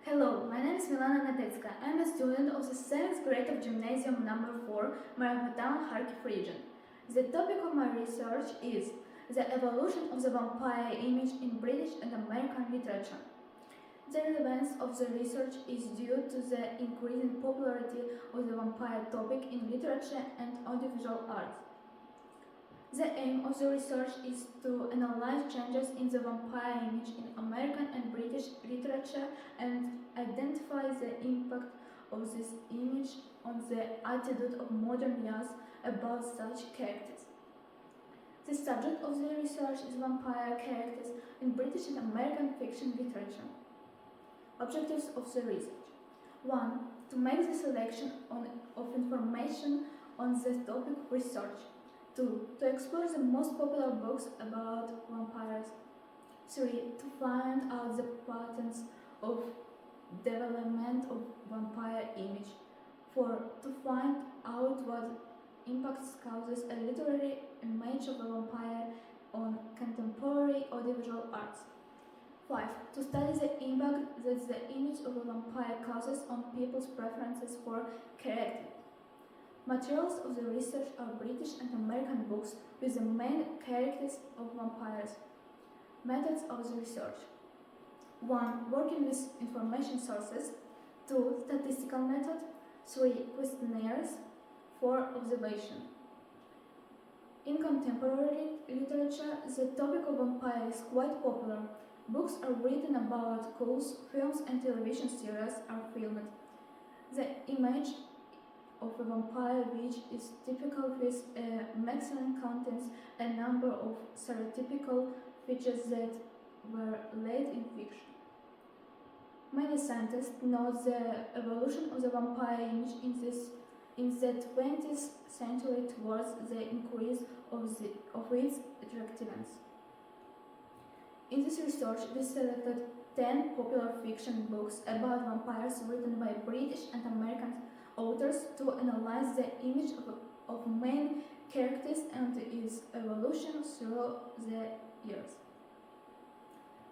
Hello, my name is Mілана Нетецька. I am a student of the 7th grade of Gymnasium number 4, МЕРЕФ'ЯНСЬКО, Kharkiv region. The topic of my research is the evolution of the vampire image in British and American literature. The relevance of the research is due to the increasing popularity of the vampire topic in literature and audiovisual arts. The aim of the research is to analyze changes in the vampire image in American and British literature and identify the impact of this image on the attitude of modern youth about such characters. The subject of the research is vampire characters in British and American fiction literature. Objectives of the research: 1. To make the selection of information on the topic of research. 2. To explore the most popular books about vampires. 3. To find out the patterns of development of vampire image. 4. To find out what impacts causes a literary image of a vampire on contemporary audiovisual arts. 5. To study the impact that the image of a vampire causes on people's preferences for character. Materials of the research are British and American books with the main characters of vampires. Methods of the research: 1. Working with information sources. 2. Statistical method. 3. Questionnaires. 4. Observation. In contemporary literature, the topic of vampire is quite popular. Books are written about cults, films and television series are filmed. The image of a vampire witch is typical with maximum contains a number of stereotypical features that were laid in fiction. Many scientists note the evolution of the vampire image in the 20th century towards the increase of its attractiveness. In this research, we selected 10 popular fiction books about vampires written by British and American authors to analyze the image of main characters and its evolution through the years.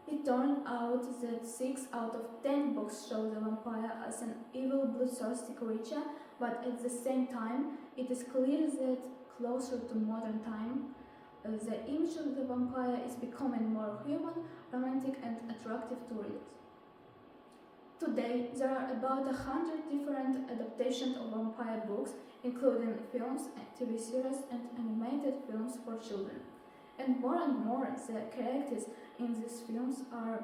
It turned out that 6 out of 10 books show the vampire as an evil, bloodthirsty creature, but at the same time, it is clear that closer to modern time, the image of the vampire is becoming more human, romantic, and attractive to readers. Today, there are about 100 different adaptations of vampire books, including films, TV series, and animated films for children. And more the characters in these films are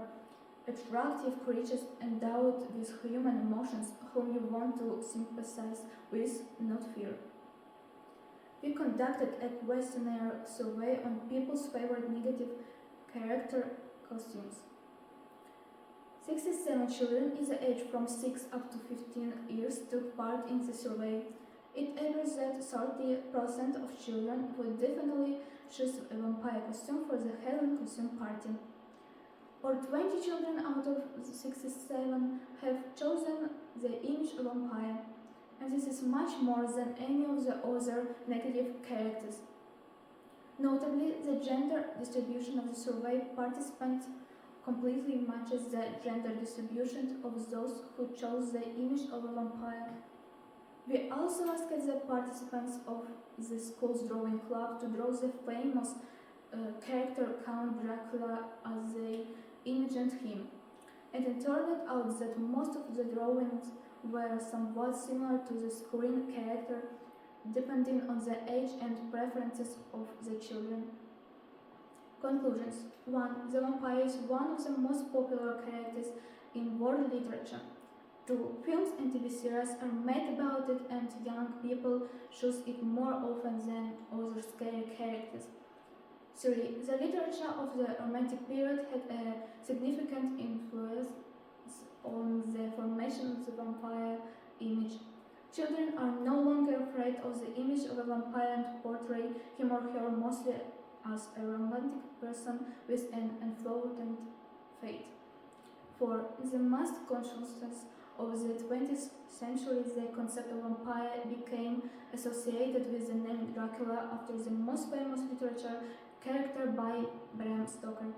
attractive creatures endowed with human emotions whom you want to sympathize with, not fear. We conducted a questionnaire survey on people's favorite negative character costumes. 67 children in the age from 6 up to 15 years took part in the survey. It averages that 30% of children would definitely choose a vampire costume for the Halloween costume party. Or 20 children out of 67 have chosen the image of vampire, and this is much more than any of the other negative characters. Notably, the gender distribution of the survey participants completely matches the gender distribution of those who chose the image of a vampire. We also asked the participants of the school's drawing club to draw the famous character Count Dracula as they imagined him. And it turned out that most of the drawings were somewhat similar to the screen character, depending on the age and preferences of the children. Conclusions: 1. The vampire is one of the most popular characters in world literature. 2. Films and TV series are made about it and young people choose it more often than other scary characters. 3. The literature of the Romantic period had a significant influence on the formation of the vampire image. Children are no longer afraid of the image of a vampire and portray him or her mostly as a romantic person with an unflaunted fate. 4. In the mass consciousness of the 20th century, the concept of vampire became associated with the name Dracula after the most famous literature character by Bram Stoker.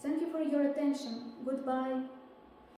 Thank you for your attention. Goodbye.